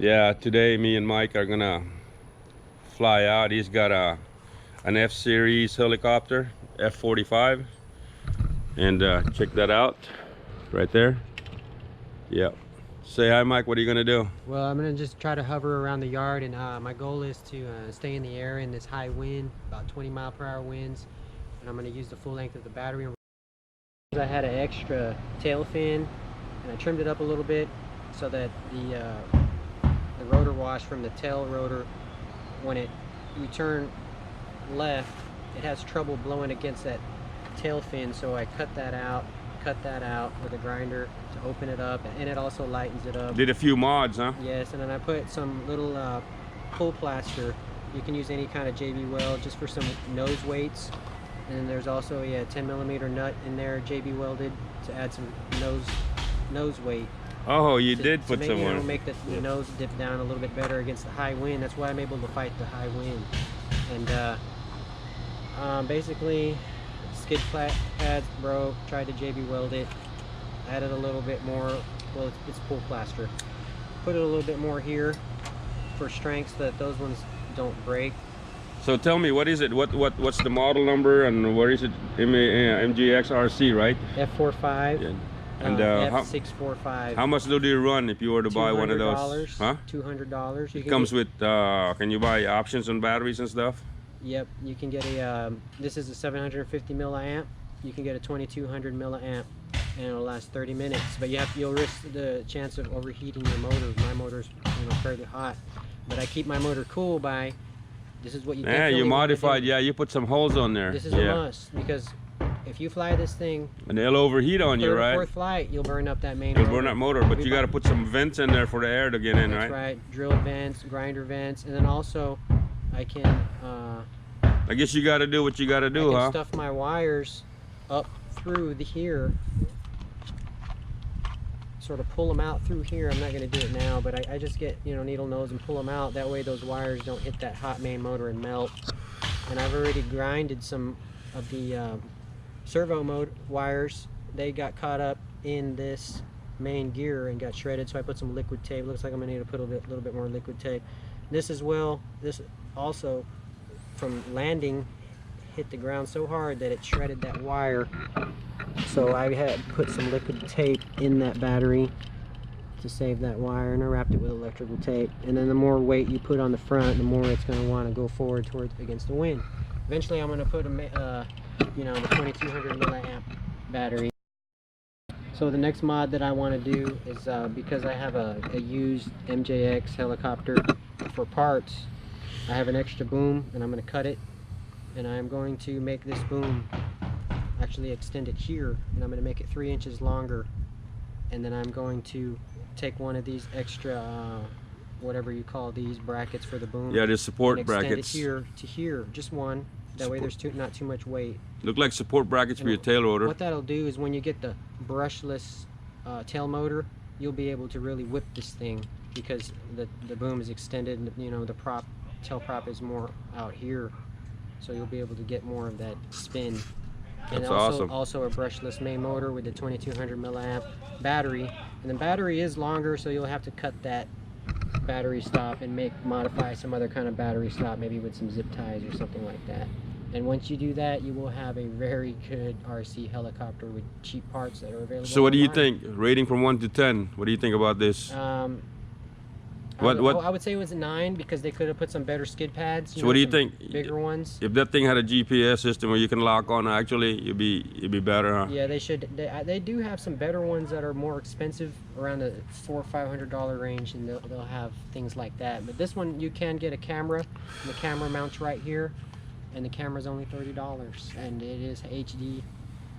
Yeah, today me and Mike are gonna fly out. He's got an F series helicopter, F45, and check that out right there. Yep. Say hi, Mike. What are you gonna do? Well, I'm gonna just try to hover around the yard, and my goal is to stay in the air in this high wind, about 20-mile-per-hour winds, and I'm gonna use the full length of the battery. I had an extra tail fin, and I trimmed it up a little bit so that the rotor wash from the tail rotor, when you turn left, it has trouble blowing against that tail fin, so I cut that out with a grinder to open it up, and it also lightens it up. Did a few mods, huh? Yes, and then I put some little pull plaster. You can use any kind of JB weld just for some nose weights, and then there's also a 10mm nut in there, JB welded, to add some nose weight. Oh, you did put some on. Make the nose dip down a little bit better against the high wind. That's why I'm able to fight the high wind. And basically, skid pads broke, tried to JB weld it, added a little bit more, well, it's pull plaster. Put it a little bit more here for strength so that those ones don't break. So tell me, what is it? What's the model number, and where is it? MJRX RC, right? F45. Yeah. And F645. how much do you run if you were to buy one of those? Huh? $200. It comes with, can you buy options on batteries and stuff? Yep, you can get a, this is a 750 milliamp. You can get a 2200 milliamp, and it'll last 30 minutes. But you'll risk the chance of overheating your motor. My motor's fairly hot, but I keep my motor cool by, this is what you you modified, yeah, you put some holes on there. This is a must, because if you fly this thing and they'll overheat on you, right? Fourth flight, you'll burn up that main motor. You'll burn that motor, but you got to put some vents in there for the air to get in, right? That's right. Drilled vents, grinder vents, and then also I can I guess you got to do what you got to do, I can stuff my wires up through here, sort of pull them out through here. I'm not going to do it now, but I just get needle nose and pull them out. That way those wires don't hit that hot main motor and melt. And I've already grinded some of the servo mode wires. They got caught up in this main gear and got shredded, so I put some liquid tape. Looks like I'm gonna need to put a little bit more liquid tape. This as well, this also from landing hit the ground so hard that it shredded that wire, so I had put some liquid tape in that battery to save that wire, and I wrapped it with electrical tape. And then the more weight you put on the front, the more it's going to want to go forward against the wind. Eventually I'm going to put the 2200 milliamp battery. So the next mod that I want to do is, because I have a used MJRX helicopter for parts, I have an extra boom, and I'm going to cut it, and I'm going to make this boom actually extend it here, and I'm going to make it 3 inches longer, and then I'm going to take one of these extra whatever you call these brackets for the boom, the support brackets, extend it here to here, just one. That way there's not too much weight. Look like support brackets for your tail rotor. What that'll do is when you get the brushless tail motor, you'll be able to really whip this thing, because the boom is extended, and the tail prop is more out here, so you'll be able to get more of that spin. And That's awesome. Also a brushless main motor with the 2200 milliamp battery, and the battery is longer, so you'll have to cut that battery stop and modify some other kind of battery stop, maybe with some zip ties or something like that. And once you do that, you will have a very good RC helicopter with cheap parts that are available. So what do you think? Rating from 1 to 10. What do you think about this? I would say it was a 9, because they could have put some better skid pads. So what do you think? Bigger ones. If that thing had a GPS system where you can lock on, actually, it'd be better, huh? Yeah, they should. They do have some better ones that are more expensive, around the $400 or $500 range, and they'll have things like that. But this one, you can get a camera, and the camera mounts right here, and the camera's only $30, and it is HD,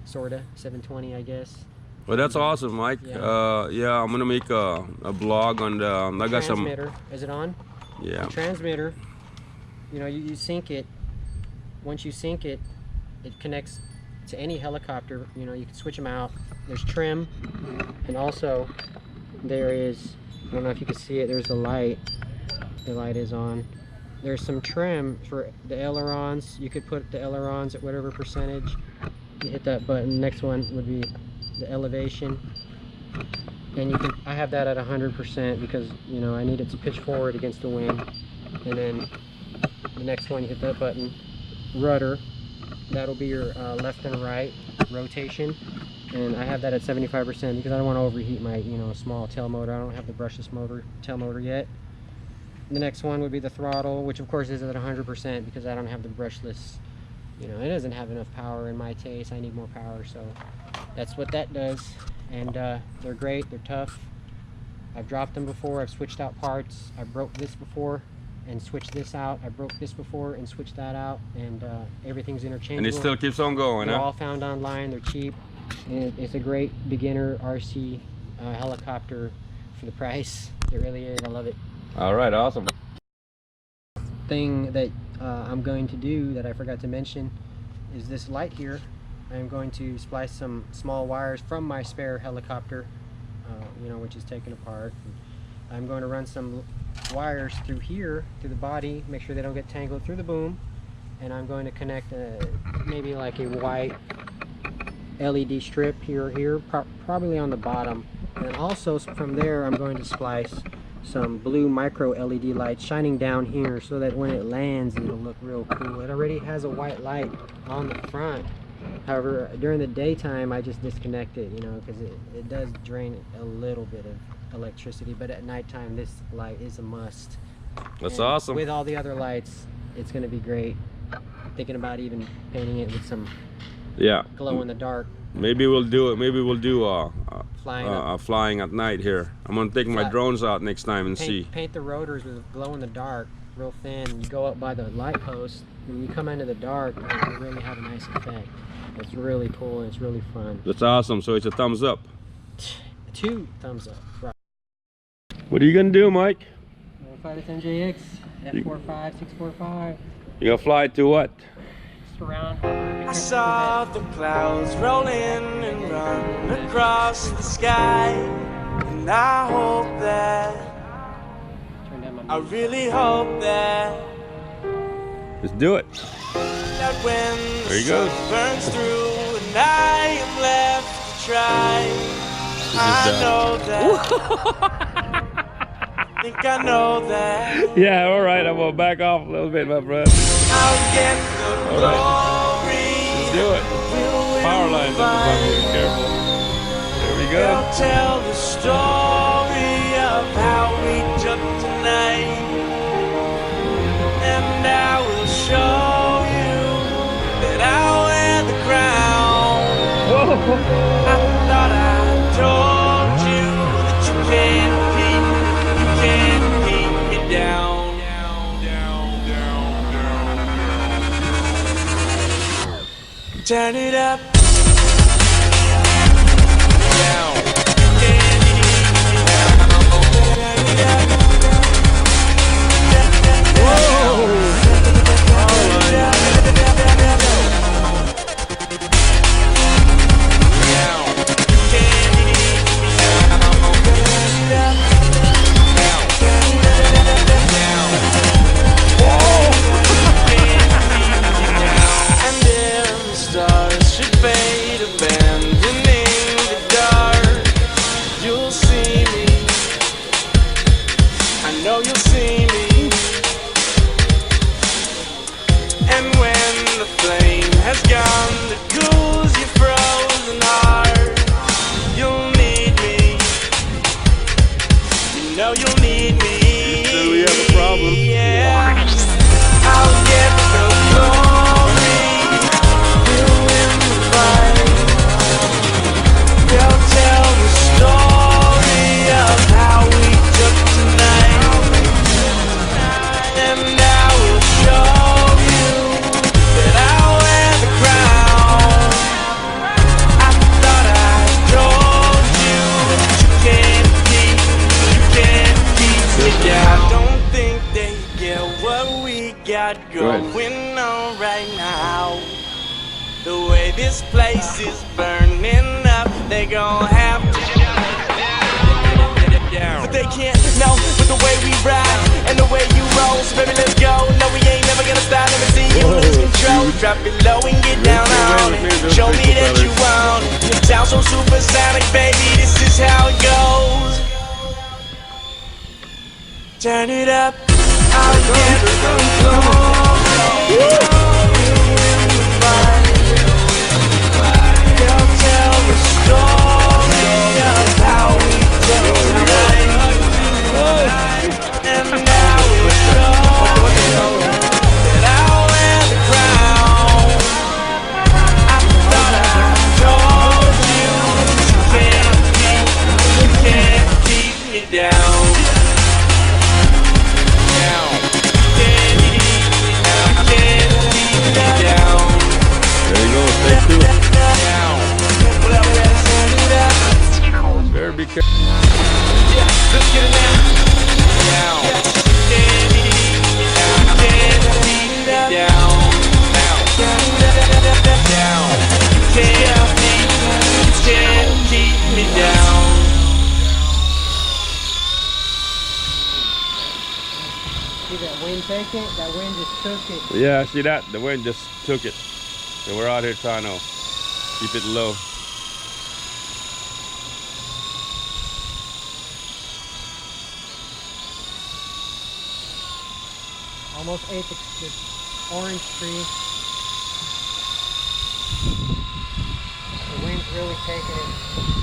sorta 720, I guess. Well, that's awesome, Mike. Yeah, I'm gonna make a blog on the. I got some transmitter. Is it on? Yeah. The transmitter. You sync it. Once you sync it, it connects to any helicopter. You can switch them out. There's trim, and also there is. I don't know if you can see it. There's the light. The light is on. There's some trim for the ailerons. You could put the ailerons at whatever percentage. You hit that button. Next one would be the elevation. And you can, I have that at 100% because, you know, I need it to pitch forward against the wind. And then the next one, you hit that button, rudder. That'll be your left and right rotation. And I have that at 75% because I don't want to overheat my, you know, small tail motor. I don't have the brushless motor, tail motor yet. The next one would be the throttle, which of course is at 100% because I don't have the brushless. You know, it doesn't have enough power in my taste. I need more power, so that's what that does. And they're great, they're tough. I've dropped them before, I've switched out parts. I broke this before and switched this out. I broke this before and switched that out, and everything's interchangeable. And it still keeps on going, They're huh? all found online, they're cheap. And it's a great beginner RC helicopter for the price. It really is, I love it. All right, awesome. Thing that I'm going to do that I forgot to mention is this light here. I'm going to splice some small wires from my spare helicopter, you know, which is taken apart. I'm going to run some wires through here, through the body, make sure they don't get tangled through the boom, and I'm going to connect maybe like a white LED strip here, probably on the bottom. And also from there I'm going to splice some blue micro LED lights shining down here so that when it lands it'll look real cool. It already has a white light on the front. However, during the daytime I just disconnect it, you know, because it does drain a little bit of electricity, but at nighttime this light is a must. That's And awesome. with all the other lights, it's going to be great. Thinking about even painting it with some glow in the dark. Maybe we'll do it. Maybe we'll do Flying at night here. I'm gonna take my drones out next time and see. Paint the rotors with glow in the dark, real thin. You go up by the light post. When you come into the dark, you really have a nice effect. It's really cool and it's really fun. That's awesome. So it's a thumbs up. 2 thumbs up. Right. What are you gonna do, Mike? We'll fly this MJRX F45 645. You gonna fly to what? Around. I saw the clouds roll in and run across the sky, and I hope that, I really hope that, Let's do it. that when There he the goes. sun burns through and I am left to try, I know that, I think I know that, Yeah, all right. I'm gonna back off a little bit, my friend. I'll get the glory. Let's do it. Power lines up above you. Be careful. There we go. They'll tell the story of how we took tonight, and I will show you that I wear the crown. I thought I told you that you can't keep me down. Turn it up. Going on right now, the way this place is burning up, they gon' have to down. But they can't know with the way we ride and the way you roll. So baby, let's go. No, we ain't never gonna stop. Let me see you lose control. Drop it low and get down on it. Show me that you want it. You sound so supersonic, baby. This is how it goes. Turn it up, I'll get close. They'll tell the story of how we did tonight. And now it's shows that I'll wear the crown. I thought I told you can't keep me down. There you go, take two. Better be careful. Let's get it now. Can't keep me down. See that wind take it? That wind just took it. Yeah, see that? The wind just took it. So we're out here trying to keep it low. Almost ate the orange tree. The wind's really taking it.